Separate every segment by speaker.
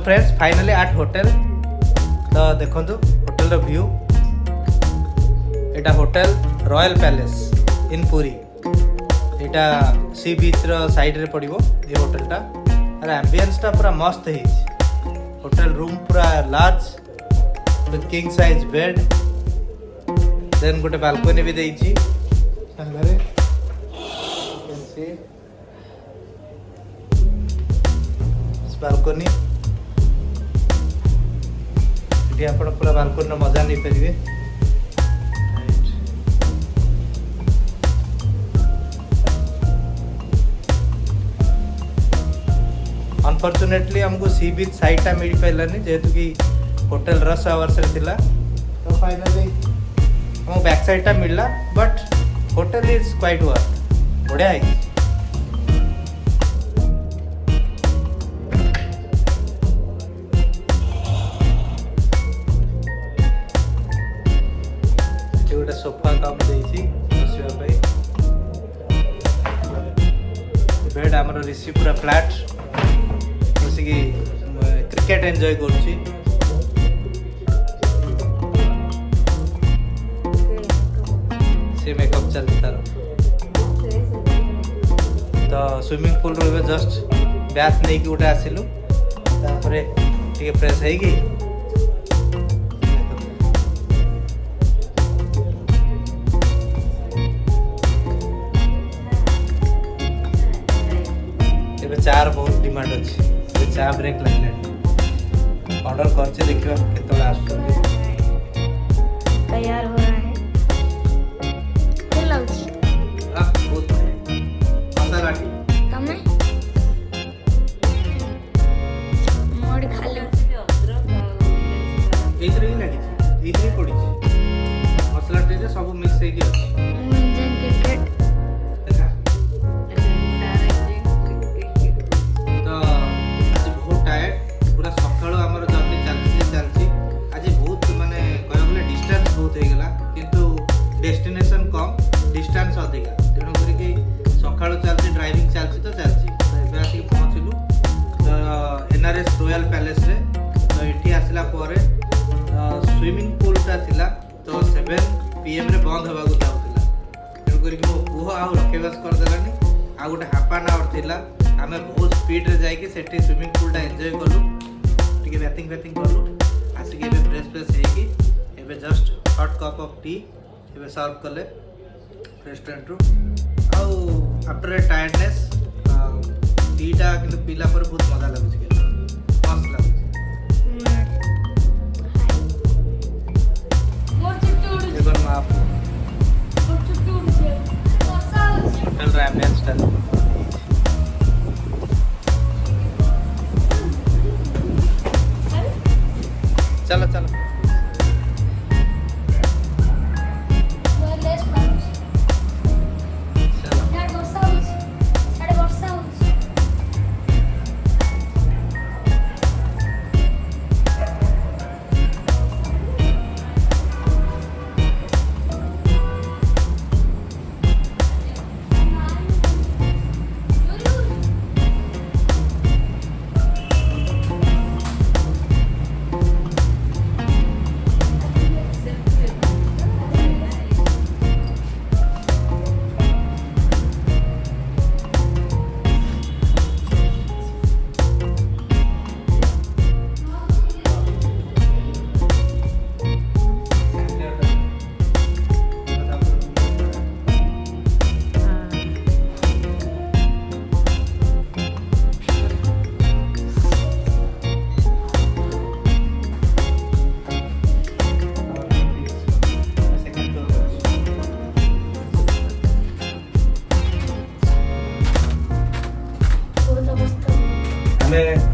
Speaker 1: Friends finally आट hotel तो देखो hotel रो view एटा hotel royal palace इन पुरी एटा सी बीच रो side रे पड़िबो ये होटल टा अरे एम्बियंस टा पूरा मस्त है होटल रूम पूरा large with king size bed then गोटे बालकनी भी देइची संगरे कैन सी इस बालकनी ये आपण पूरा बालकनी मजा नहीं परिवे अनफॉर्चुनेटली हमको सी बीच साइड टा मिल पाइलानी जेहेतु कि होटल रश आवर्स रे थिला तो फाइनली हम बैक साइड टा मिलला but hotel is quite worth बढ़िया है गोटे सोफा कप देइछि बसिबा पई बेड हमर रिसीव पूरा फ्लैट जैसे कि क्रिकेट एंजॉय करछि से मेकअप चलता तार तो स्विमिंग पूल रो जस्ट बैथ नहीं कि उठा आसिलु तापर टिके फ्रेश है कि चार बहुत डिमांड अच्छी चा ब्रेक लगे ऑर्डर करचे देखिए केतले आसुଛନ୍ତି
Speaker 2: तैयार हो रहा है के लाउची
Speaker 1: बहुत मसाला टी
Speaker 2: तमे मोड खाली
Speaker 1: एथरे ही लगी एथरे पड़ी मसाला टी रे सब मिक्स हे के अछि
Speaker 2: इंजन क्रिकेट
Speaker 1: देखा तो आज बहुत टायर्ड पूरा सकाळो हमर जर्नी चलची आज बहुत माने कहया गले डिस्टेंस बहुत हे गेला किंतु डेस्टिनेशन कम डिस्टेंस अधिक तेणु करी कि सकाळो चलची ड्राइविंग चलची तो चलची तो एबे आसी पहुंचलु तो एनआरएस रॉयल पैलेस रे तो एठी आसला परे स्विमिंग पूल ता थिला तो 7 पीएम रे बंद होबा को जाउतिला तेणु करी कि मो पुह आ रखेबास कर देलानी आ गोटे हाफ एन आवर थिला आमे बहुत स्पीड रे जाई कि सेठी स्विमिंग पूल ता एन्जॉय करलु टिके बैटिंग करलु आसी के एबे फ्रेश हे कि एबे just hot cup of T एबे सर्व कले रेस्टोरेंट रो आउ आफ्टर ए टायर्डनेस टी टा कि पीला पर बहुत मजा लागुछ के मस्त लागुछ देखो माप होटल रैमन स्टाइल चलो चलो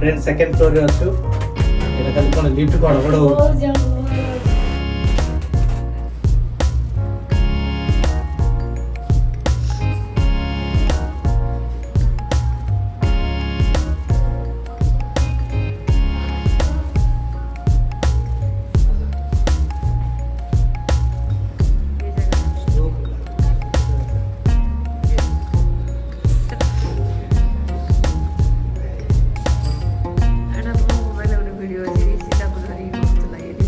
Speaker 1: फ्रेंड सेकंड फ्लोर रे अछु एटा खाली कोन लिफ्ट गड़बड़ हो
Speaker 3: Ada mau mobil udah video jadi sih dapat dari itu lah ya di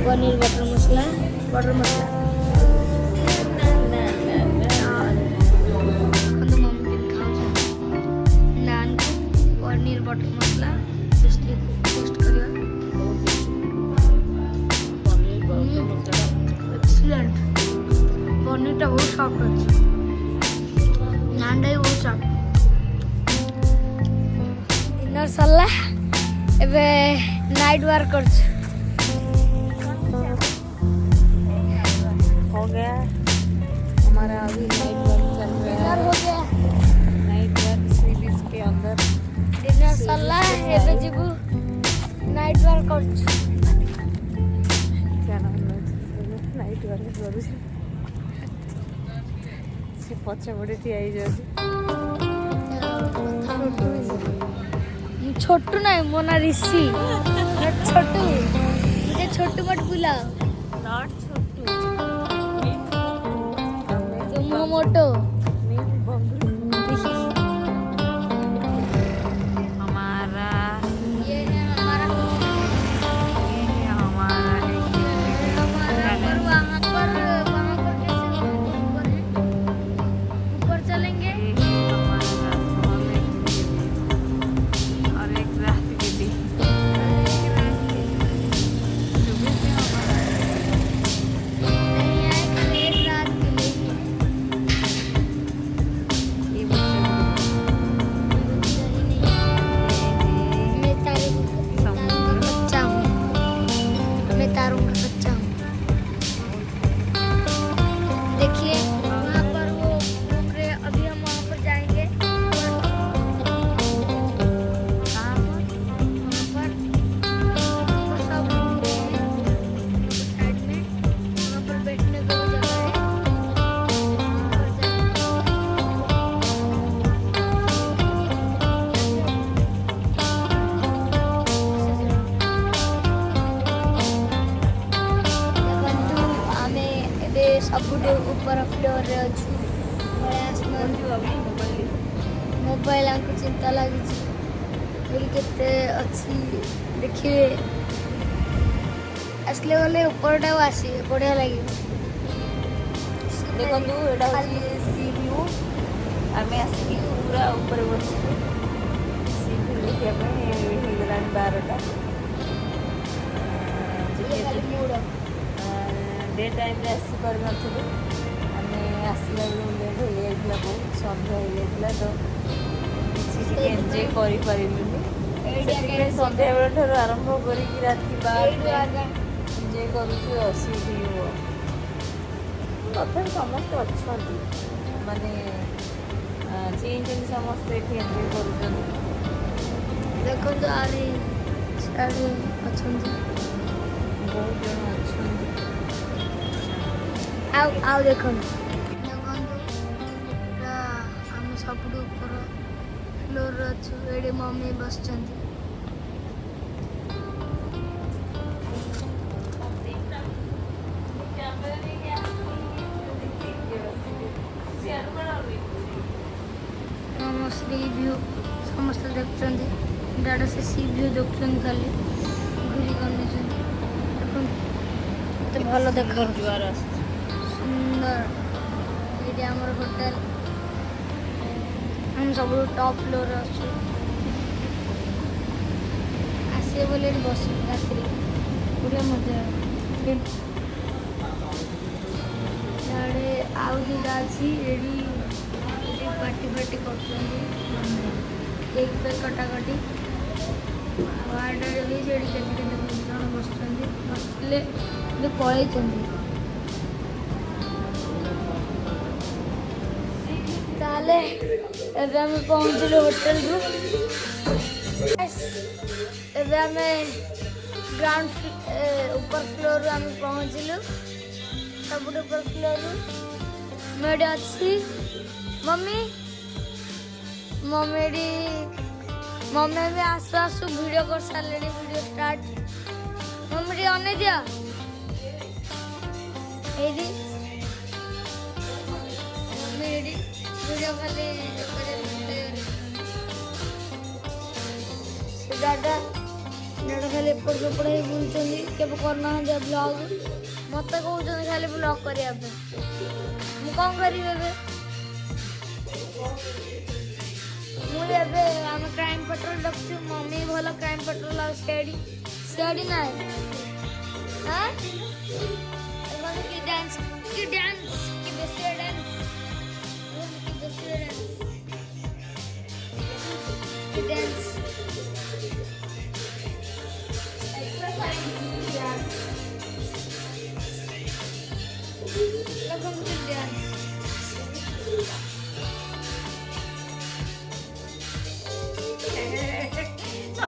Speaker 2: paneer butter masala mummy naan को पनीर बटर मसाला टेस्ट करिया एक्सीलेंट पनीर टा बहुत सॉफ्ट अछि नान टा बहुत सॉफ्ट डिनर सरला एबे नाइट वर्क करछ
Speaker 3: हो गया हमारा अभी नाइट वर्क चल रहा
Speaker 2: डिनर
Speaker 3: है
Speaker 2: हो गया
Speaker 3: नाइट वर्क सी बीच के अंदर
Speaker 2: डिनर सरला एबे जीबू नाइट वर्क करछ
Speaker 3: क्या नाम है नाइट वर्क करू से पछे पड़े ठिया जाଉଛି
Speaker 2: छोटू नहीं मोना ऋषि छोटू मुझे छोटू मत बुलाओ
Speaker 3: नॉट छोटू
Speaker 2: तुम मोटो
Speaker 3: हमारा
Speaker 2: ये है हमारा
Speaker 3: ये है हमारा
Speaker 2: हमारा पर वहाँ पर कैसे ऊपर है ऊपर चलेंगे
Speaker 3: ये है हमारा और एक रात के लिए सुबह से हमारा
Speaker 2: नहीं आएगा एक रात के लिए
Speaker 3: ये बच्चे
Speaker 2: मैं तारू का बच्चा हूँ मैं तारू का बच्चा हूँ देखिए वहाँ पर वो रुक रहे अभी हम वहाँ पर जाएंगे
Speaker 3: कहाँ पर
Speaker 2: वहाँ पर सब रुक रहे हैं साइड में वहाँ पर बैठने को जगह है वहाँ पर ଦେଖନ୍ତୁ ଆମେ ଏବେ ସବୁଠୁ ଉପର ଫ୍ଲୋରରେ ଅଛୁ ବଢ଼ିଆ ଆସମାନ ମୋବାଇଲ ଆମକୁ ଚିନ୍ତା ଲାଗୁଛି ଏଠି କେତେ ଅଛି ଦେଖିବେ ଆସିଲେ ଗଲେ ଉପରଟାକୁ ଆସିବେ ବଢ଼ିଆ ଲାଗିବ
Speaker 3: ଦେଖନ୍ତୁ ଏଇଟା ହେଉଛି ସି ଭ୍ୟୁ ଆମେ ଆସିକି ପୁରା ଉପରେ ବସିଛୁ ସି ଭ୍ୟୁ ଦେଖିବା ପାଇଁ ହେଇଗଲାଣି 12ଟା ଡେ ଟାଇମ୍ରେ ଆସିପାରିନଥିଲୁ ଆମେ ଆସିଲା ବେଳକୁ ଲେଟ୍ ହେଇଯାଇଥିଲା ବହୁତ ସନ୍ଧ୍ୟା ହେଇଯାଇଥିଲା ତ କିଛି ଟିକେ ଏନ୍ଜୟ କରିପାରିଲୁନି ସେଥିପାଇଁ ସନ୍ଧ୍ୟାବେଳ ଠାରୁ ଆରମ୍ଭ କରିକି ରାତି 12 ଏନ୍ଜୟ କରୁଛୁ ସି ଭ୍ୟୁ ତଥାପି ସମସ୍ତେ ଅଛନ୍ତି ମାନେ ଚିହ୍ନିଛନ୍ତି ସମସ୍ତେ ଏଠି ଏନ୍ଜୟ କରୁଛନ୍ତି
Speaker 2: ଦେଖନ୍ତୁ ଆହୁରି ସିଆଡ଼େ ଅଛନ୍ତି
Speaker 3: ବହୁତ ଜଣ ଅଛନ୍ତି
Speaker 2: ଆଉ ଦେଖନ୍ତୁ ପୁରା ଆମେ ସବୁଠୁ ଉପର ଫ୍ଲୋରରେ ଅଛୁ ଏଠି ମମ୍ମି ବସିଛନ୍ତି ଆମ ସି ଭ୍ୟୁ ସମସ୍ତେ ଦେଖୁଛନ୍ତି ଡାଡା ସେ ସି ଭ୍ୟୁ ଦେଖୁଛନ୍ତି ଖାଲି ଘୁରି କରୁଛନ୍ତି ଦେଖନ୍ତୁ କେତେ ଭଲ ଦେଖାଉଛି
Speaker 3: ଜୁଆର ଆସୁଛି
Speaker 2: ସୁନ୍ଦର ଏଇଠି ଆମର ହୋଟେଲ ଆମେ ସବୁଠୁ ଟପ୍ ଫ୍ଲୋରରେ ଅଛୁ ଆସିବେ ବୋଲି ଏଠି ବସିବୁ ରାତିରେ ବଢ଼ିଆ ମଜା ଇଆଡ଼େ ଆଉ ଦୁଇଟା ଅଛି ଏଠି ପାଟି କରୁଛନ୍ତି କେକ୍ ଫେକ୍ କଟାକଟି ଆଉ ଆଡ଼େ ବି ସେଠି କେତେ ଜଣ ବସୁଛନ୍ତି ବସିଥିଲେ ଏବେ ପଳେଇଛନ୍ତି ତାହେଲେ ଏବେ ଆମେ ପହଞ୍ଚିଲୁ ହୋଟେଲରୁ ଏବେ ଆମେ ଗ୍ରାଉଣ୍ଡ ଉପର ଫ୍ଲୋରରୁ ଆମେ ପହଞ୍ଚିଲୁ ସବୁଠୁ ଉପର ଫ୍ଲୋରରୁ ମୁଁ ଏଠି ଅଛି मम्मी मम्मी मम्मी भी आसु आसु वीडियो कर सारे वीडियो स्टार्ट मम्मी अने दिया मम्मी वीडियो खाली दादा ପିଲାଟା ଖାଲି ଏପଟ ସେପଟ ହେଇ ବୁଲୁଛନ୍ତି, କେବେ କରୁନାହାନ୍ତି ବ୍ଲଗ। ମତେ କହୁଛନ୍ତି ଖାଲି ବ୍ଲଗ କରିବା ପାଇଁ, ମୁଁ କ'ଣ କରିବି ଏବେ? ମୁଁ ଏବେ ଆମେ କ୍ରାଇମ୍ ପେଟ୍ରୋଲ ଡାକୁଛୁ, ମମି ଭଲ କ୍ରାଇମ୍ ପେଟ୍ରୋଲ ଆଉ ସିଆଡ଼ି ନାହିଁ। हाँ की डांस की बेसिया डांस की डांस एक्सरसाइज डांस लगन की डांस